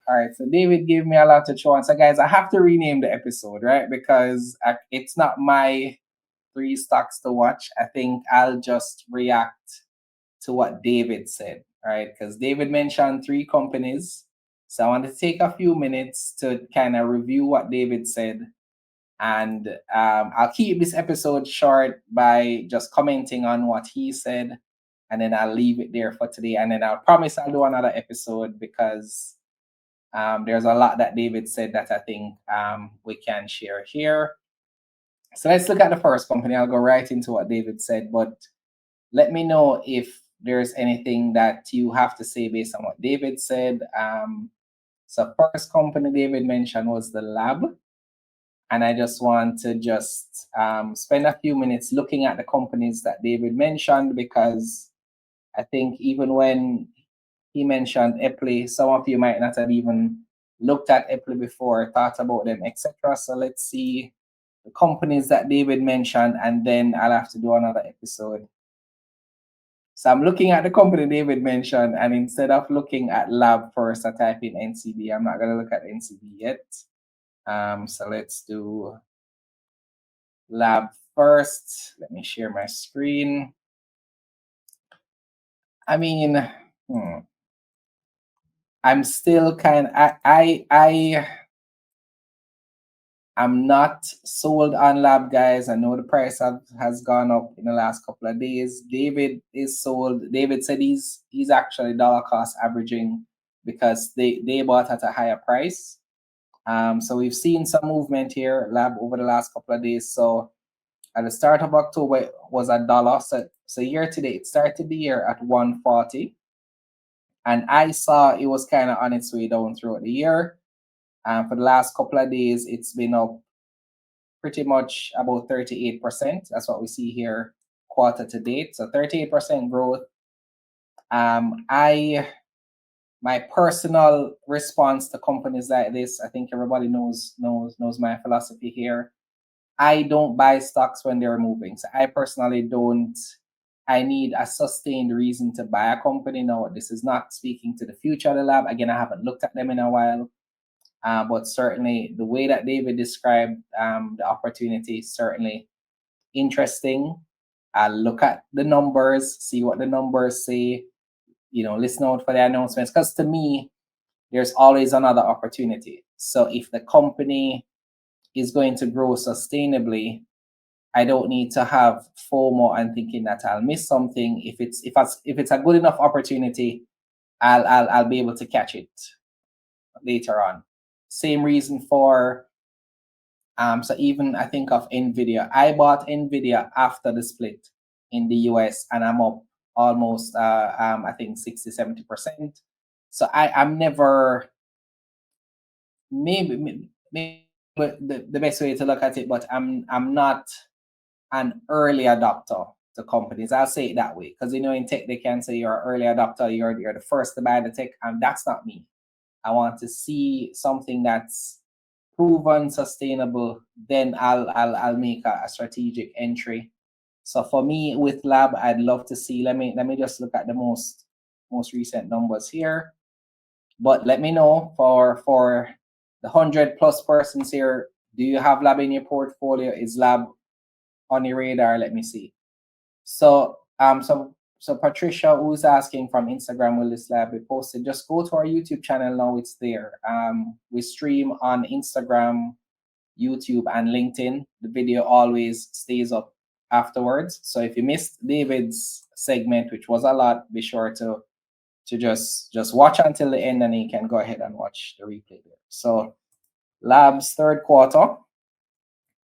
All right, so David gave me a lot to chew on. So guys, I have to rename the episode, right? Because it's not my 3 stocks to watch. I think I'll just react to what David said, right? Because David mentioned 3 companies. So I want to take a few minutes to kind of review what David said. And I'll keep this episode short by just commenting on what he said. And then I'll leave it there for today. And then I'll promise I'll do another episode because there's a lot that David said that I think we can share here. So let's look at the first company. I'll go right into what David said, but let me know if there's anything that you have to say based on what David said. So first company David mentioned was the L.E.A.R.N. And I just want to spend a few minutes looking at the companies that David mentioned, because I think even when he mentioned Eppley, some of you might not have even looked at Eppley before, thought about them, etc. So let's see the companies that David mentioned, and then I'll have to do another episode. So I'm looking at the company David mentioned, and instead of looking at L.E.A.R.N. first, I type in NCB. I'm not going to look at NCB yet. So let's do L.E.A.R.N. first. Let me share my screen. I mean, I'm still I'm not sold on L.E.A.R.N, guys. I know the price has gone up in the last couple of days. David is sold. David said he's actually dollar cost averaging because they bought at a higher price. So we've seen some movement here, L.E.A.R.N, over the last couple of days. So at the start of October, it was $1. So year to date, it started the year at 140. And I saw it was kind of on its way down throughout the year. For the last couple of days, it's been up pretty much about 38%. That's what we see here quarter to date. So 38% growth. My personal response to companies like this, I think everybody knows my philosophy here. I don't buy stocks when they're moving. So I personally don't. I need a sustained reason to buy a company. No, this is not speaking to the future of the lab. Again, I haven't looked at them in a while. But certainly the way that David described the opportunity is certainly interesting. I'll look at the numbers, see what the numbers say, listen out for the announcements. Because to me, there's always another opportunity. So if the company is going to grow sustainably, I don't need to have FOMO and thinking that I'll miss something. If it's a good enough opportunity, I'll be able to catch it later on. Same reason for so even I think of NVIDIA. I bought NVIDIA after the split in the US, and I'm up almost I think 60-70%. So I'm never, maybe the best way to look at it, but I'm not an early adopter to companies. I'll say it that way, because in tech they can say you're an early adopter, you're the first to buy the tech, and that's not me. I want to see something that's proven sustainable, then I'll make a strategic entry. So for me with L.E.A.R.N, I'd love to see. Let me just look at the most recent numbers here. But let me know for the 100+ persons here, do you have L.E.A.R.N in your portfolio? Is L.E.A.R.N on your radar? Let me see. So so Patricia, who's asking from Instagram, will this L.E.A.R.N be posted? Just go to our YouTube channel now, it's there. We stream on Instagram, YouTube, and LinkedIn. The video always stays up afterwards. So if you missed David's segment, which was a lot, be sure to just watch until the end, and you can go ahead and watch the replay there. So L.E.A.R.N's third quarter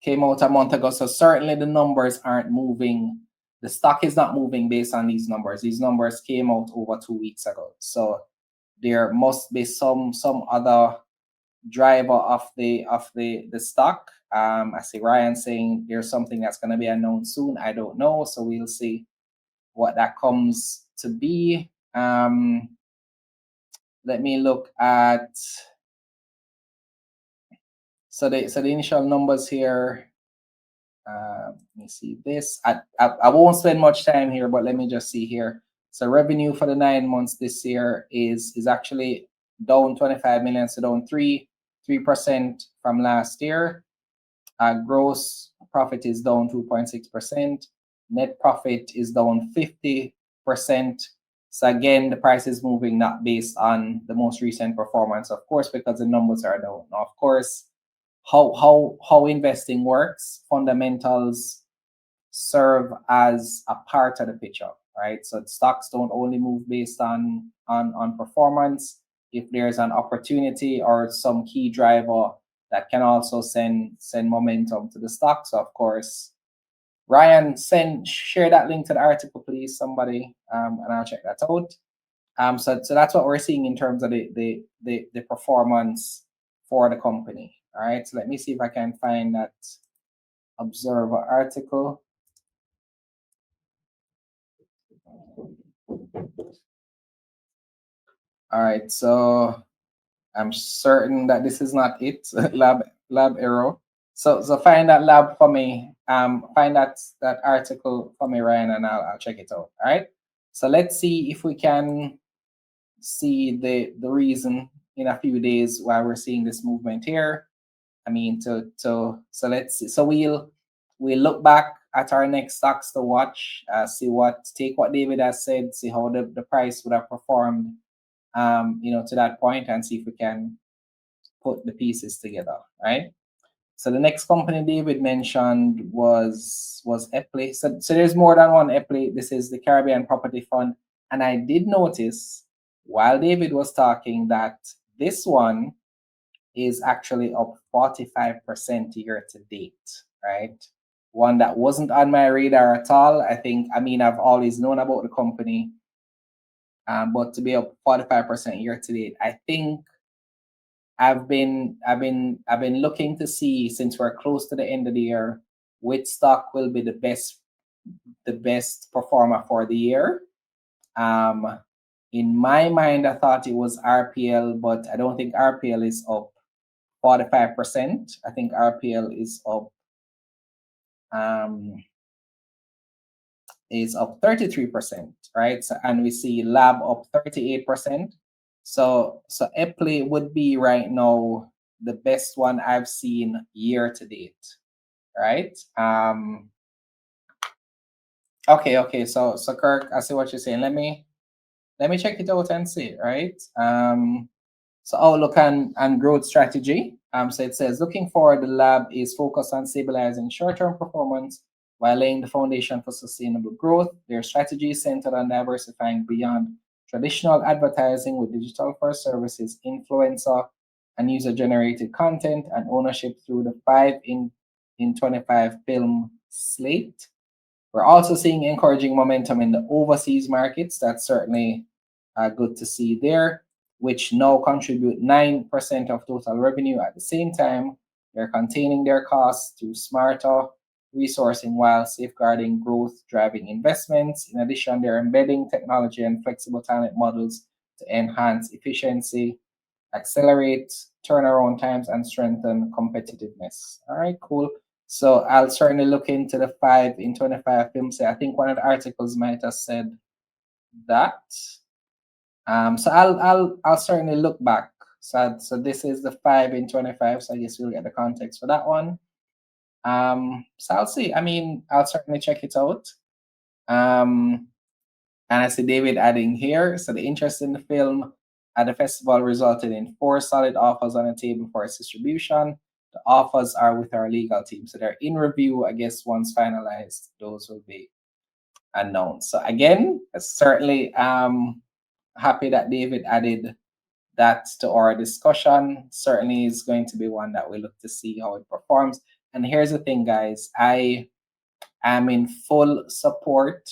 came out a month ago. So certainly the numbers aren't moving. The stock is not moving based on these numbers. These numbers came out over 2 weeks ago. So there must be some other driver of the stock. I see Ryan saying there's something that's going to be announced soon. I don't know. So we'll see what that comes to be. Let me look at so the initial numbers here. Let me see this. I won't spend much time here, but let me just see here. So revenue for the 9 months this year is actually down 25 million, so down 3% from last year. Gross profit is down 2.6%. Net profit is down 50%. So again, the price is moving not based on the most recent performance, of course, because the numbers are down. Now, of course, how investing works, fundamentals serve as a part of the picture, right? So stocks don't only move based on performance. If there's an opportunity or some key driver that can also send momentum to the stock. So of course, Ryan, share that link to the article, please, somebody, and I'll check that out. So that's what we're seeing in terms of the performance for the company. All right. So let me see if I can find that Observer article. All right. So I'm certain that this is not it. lab error. So find that lab for me. Find that article for me, Ryan, and I'll check it out. All right. So let's see if we can see the reason in a few days why we're seeing this movement here. I mean, so let's see. So we'll look back at our next stocks to watch. Take what David has said. See how the price would have performed. To that point, and see if we can put the pieces together, right? So the next company David mentioned was Eppley. So there's more than one Eppley. This is the Caribbean Property Fund. And I did notice while David was talking that this one is actually up 45% year to date, right? One that wasn't on my radar at all. I've always known about the company, but to be up 45% year to date, I think I've been looking to see, since we're close to the end of the year, which stock will be the best performer for the year. In my mind, I thought it was RPL, but I don't think RPL is up 45%. I think RPL is up 33%, right? So, and we see Lab up 38%. So Eppley would be right now the best one I've seen year to date, right? Okay. So Kirk, I see what you're saying. Let me check it out and see, right? So outlook and growth strategy. So it says, looking forward, the lab is focused on stabilizing short-term performance while laying the foundation for sustainable growth. Their strategy is centered on diversifying beyond traditional advertising with digital-first services, influencer, and user-generated content, and ownership through the 5 in 25 film slate. We're also seeing encouraging momentum in the overseas markets. That's certainly good to see there, which now contribute 9% of total revenue. At the same time, they're containing their costs through smarter resourcing while safeguarding growth, driving investments. In addition, they're embedding technology and flexible talent models to enhance efficiency, accelerate turnaround times, and strengthen competitiveness. All right, cool. So I'll certainly look into the 5 in 25 films. I think one of the articles might have said that. So I'll certainly look back. So this is the 5 in 25. So I guess we'll get the context for that one. So I'll see. I'll certainly check it out. And I see David adding here. So the interest in the film at the festival resulted in 4 solid offers on the table for its distribution. The offers are with our legal team, so they're in review. I guess once finalized, those will be announced. So again, certainly happy that David added that to our discussion. Certainly is going to be one that we look to see how it performs. And here's the thing, guys. I am in full support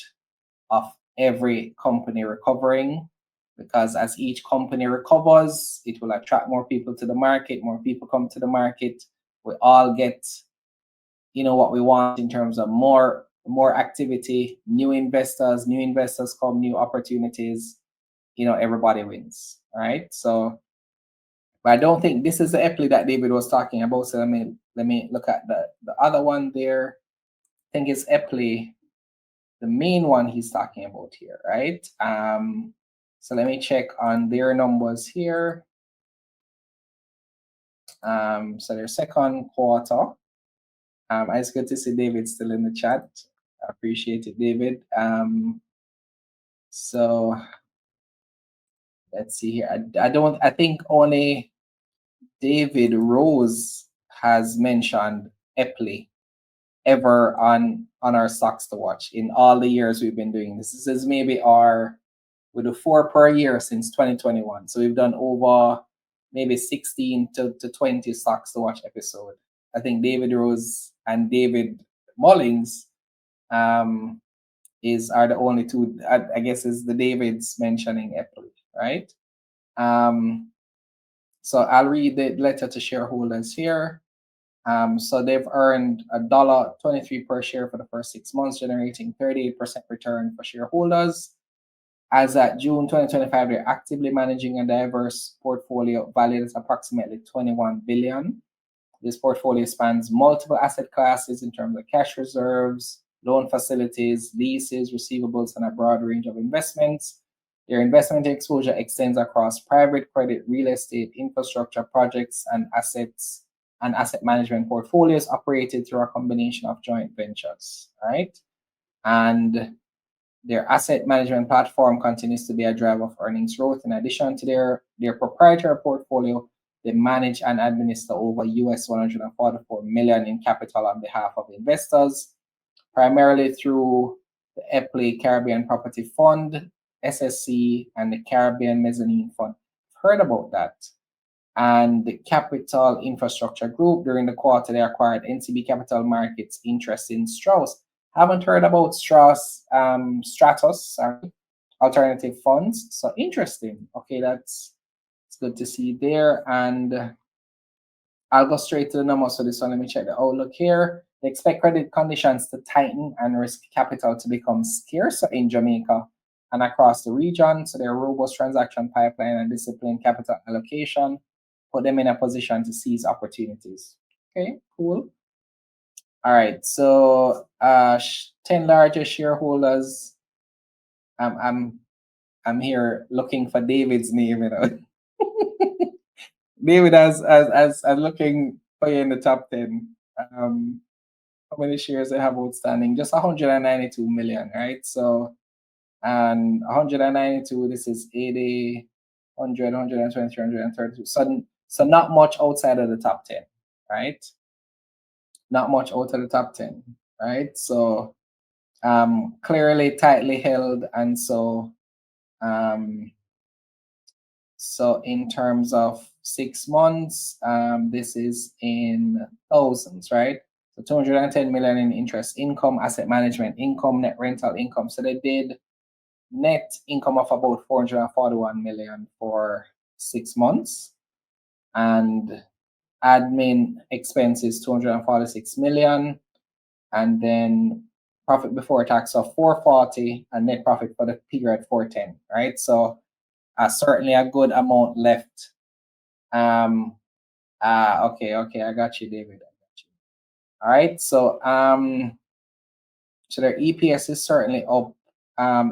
of every company recovering, because as each company recovers, it will attract more people to the market. More people come to the market. We all get, what we want in terms of more activity, new investors come, new opportunities. Everybody wins, right? So, but I don't think this is the Eppley that David was talking about. So let me look at the other one there. I think it's Eppley, the main one he's talking about here, right? So let me check on their numbers here. So their second quarter. It's good to see David still in the chat. I appreciate it, David. So let's see here. I think only David Rose has mentioned Eppley ever on our stocks to watch in all the years we've been doing this. This is maybe we do 4 per year since 2021. So we've done over maybe 16 to 20 stocks to watch episode. I think David Rose and David Mullings are the only two. I guess is the Davids mentioning Eppley, right? So I'll read the letter to shareholders here. So they've earned $1.23 per share for the first 6 months, generating 38% return for shareholders. As at June 2025, they're actively managing a diverse portfolio valued at approximately $21 billion. This portfolio spans multiple asset classes in terms of cash reserves, loan facilities, leases, receivables, and a broad range of investments. Their investment exposure extends across private credit, real estate, infrastructure projects, and asset management portfolios operated through a combination of joint ventures, right? And their asset management platform continues to be a driver of earnings growth. In addition to their proprietary portfolio, they manage and administer over US $144 million in capital on behalf of investors, primarily through the Eppley Caribbean Property Fund, SSC, and the Caribbean Mezzanine Fund. I've heard about that. And the Capital Infrastructure Group, during the quarter, they acquired NCB Capital Markets interest in Strauss. Haven't heard about Stratos, alternative funds. So interesting. Okay, it's good to see there. And I'll go straight to the numbers for this one. Let me check the outlook here. They expect credit conditions to tighten and risk capital to become scarcer in Jamaica and across the region. So their robust transaction pipeline and disciplined capital allocation put them in a position to seize opportunities. Okay, cool. All right, so 10 largest shareholders. I'm here looking for David's name, you know. David, as looking for you in the top 10. How many shares they have outstanding? Just 192 million, right? So, and 192, this is 80, 100, 120, 132. So not much outside of the top 10, right? Not much out of the top 10, right? So clearly tightly held, and so so in terms of 6 months, this is in thousands, right? So 210 million in interest income, asset management income, net rental income. So they did net income of about 441 million for 6 months, and admin expenses 246 million, and then profit before tax of 440, and net profit for the period 410, right? So certainly a good amount left. Okay, I got you, David. I got you. All right, so so their EPS is certainly up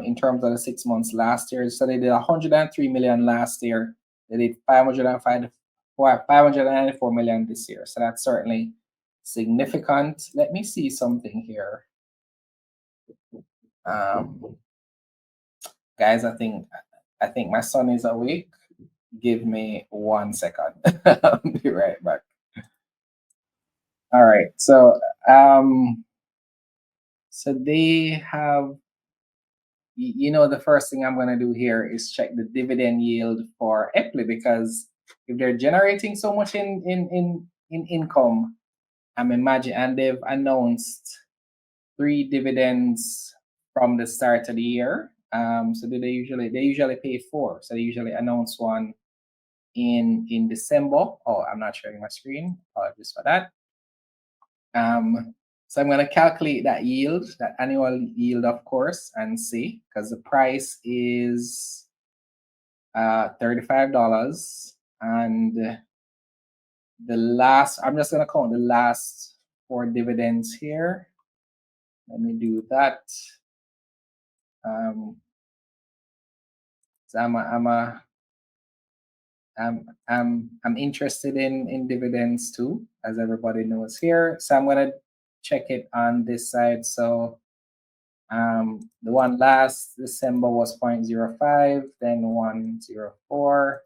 in terms of the 6 months last year. So they did 103 million last year. They did 594 million this year. So that's certainly significant. Let me see something here. Guys, I think my son is awake. Give me 1 second. I'll be right back. All right, so so they have, you know, the first thing I'm going to do here is check the dividend yield for Eppley, because if they're generating so much in income, I'm imagining, and they've announced 3 dividends from the start of the year. So they usually pay 4. So they usually announce one in December. Oh, I'm not sharing my screen. Apologies for that. So I'm going to calculate that yield, that annual yield, of course, and see, because the price is $35, and the last, I'm just going to count the last 4 dividends here. Let me do that. So I'm interested in dividends too, as everybody knows here. So I'm gonna check it on this side. So the one last December was 0.05, then 104,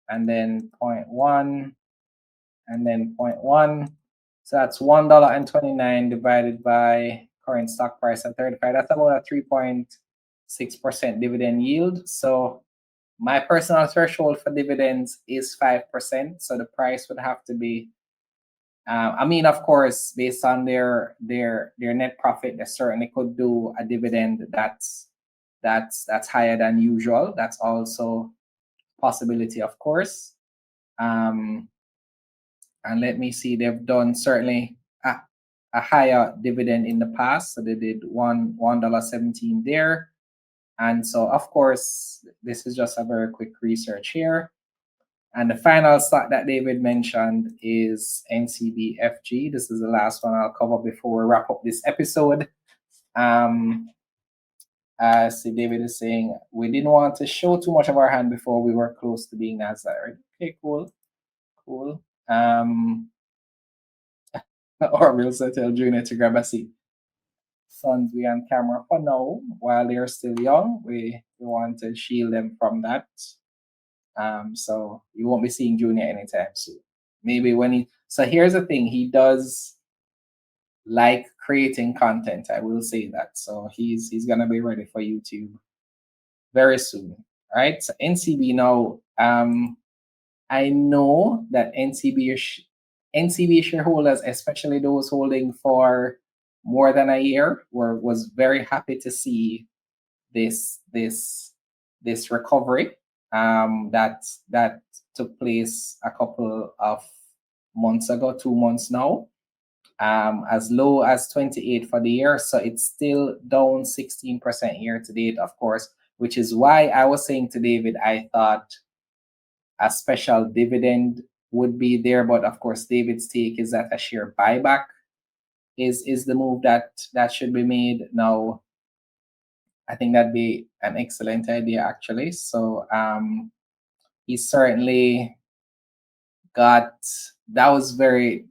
and then 0.1, and then 0.1. So that's $1.29 divided by current stock price at 35. That's about a 3.6% dividend yield. So my personal threshold for dividends is 5%. So the price would have to be, I mean, of course, based on their net profit, they certainly could do a dividend that's higher than usual. That's also a possibility, of course. And let me see, they've done certainly a higher dividend in the past. So they did $1.17 there. And so, of course, this is just a very quick research here. And the final stock that David mentioned is NCBFG. This is the last one I'll cover before we wrap up this episode. As David is saying, we didn't want to show too much of our hand before we were close to being Nasdaq. Okay, cool. Or we'll tell Junior to grab a seat. Sons, we on camera for now. While they're still young, we want to shield them from that. So you won't be seeing Junior anytime soon. Maybe when he. So here's the thing: he does like creating content. I will say that. So he's gonna be ready for YouTube very soon. All right. So NCB now. I know that NCB shareholders, especially those holding for more than a year, was very happy to see this recovery that took place a couple of months ago, 2 months now, as low as 28 for the year. So it's still down 16% year to date, of course, which is why I was saying to David, I thought a special dividend would be there. But of course, David's take is that a share buyback is the move that should be made now. I think that'd be an excellent idea, actually. So he certainly got, that was very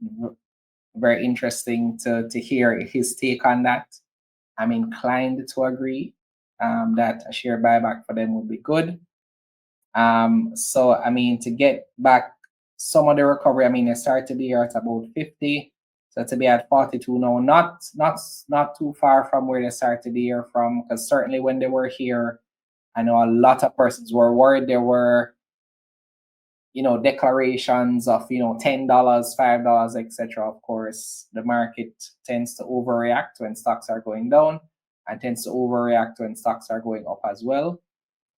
interesting to hear his take on that. I'm inclined to agree that a share buyback for them would be good. So I mean, to get back some of the recovery, I mean, they started the year at about 50. So to be at 42 now, not too far from where they started the year from, because certainly when they were here, I know a lot of persons were worried. There were, declarations of, $10, $5, etc. Of course, the market tends to overreact when stocks are going down and tends to overreact when stocks are going up as well.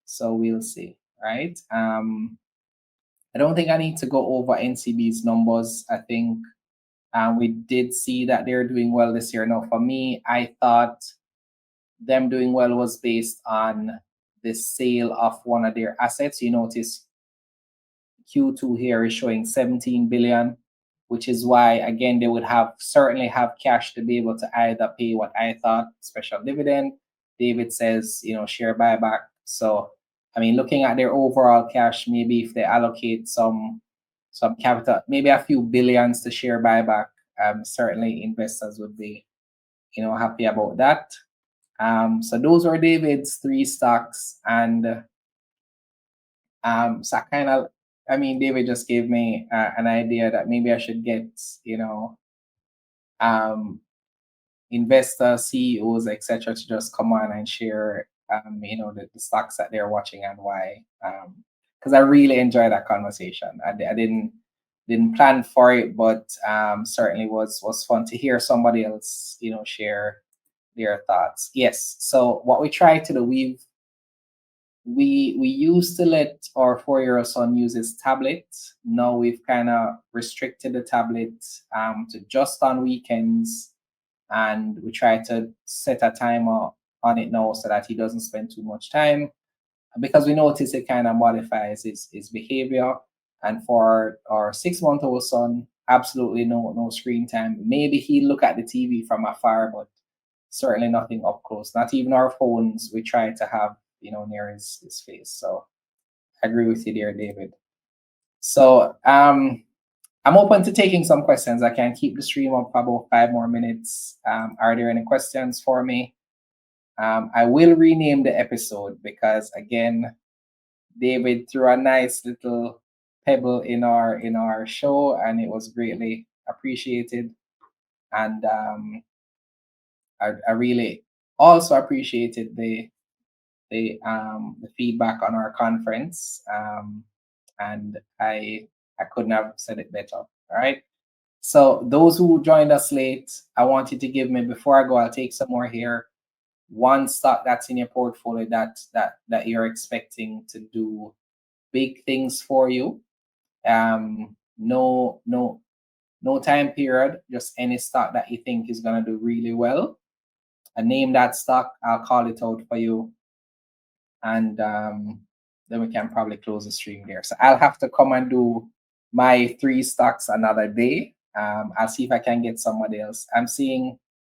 So we'll see, right? I don't think I need to go over NCB's numbers. I think we did see that they're doing well this year. Now, for me, I thought them doing well was based on the sale of one of their assets. You notice Q2 here is showing 17 billion, which is why, again, they would certainly have cash to be able to either pay what I thought special dividend. David says, share buyback. So, I mean, looking at their overall cash, maybe if they allocate some capital, maybe a few billions to share buyback, certainly investors would be, happy about that. So those are David's 3 stocks, and so David just gave me an idea that maybe I should get, investors, CEOs, etc., to just come on and share, the stocks that they're watching and why. Because I really enjoy that conversation. I didn't plan for it, but certainly was fun to hear somebody else, share their thoughts. Yes. So what we try to do, we used to let our 4-year-old son use his tablet. Now we've kind of restricted the tablet to just on weekends, and we try to set a timer on it now so that he doesn't spend too much time, because we notice it kind of modifies his behavior. And for our 6-month-old son, absolutely no screen time. Maybe he'll look at the TV from afar, but certainly nothing up close. Not even our phones we try to have, near his face. So agree with you there, David. So I'm open to taking some questions. I can keep the stream up for about 5 more minutes. Are there any questions for me? I will rename the episode because again, David threw a nice little pebble in our show, and it was greatly appreciated. And I really also appreciated the feedback on our conference. And I couldn't have said it better. All right. So those who joined us late, I want you to give me, before I go, I'll take some more here, one stock that's in your portfolio that you're expecting to do big things for you. No time period, just any stock that you think is going to do really well. I name that stock, I'll call it out for you, and then we can probably close the stream there. So I'll have to come and do my 3 stocks another day. I'll see if I can get somebody else. I'm seeing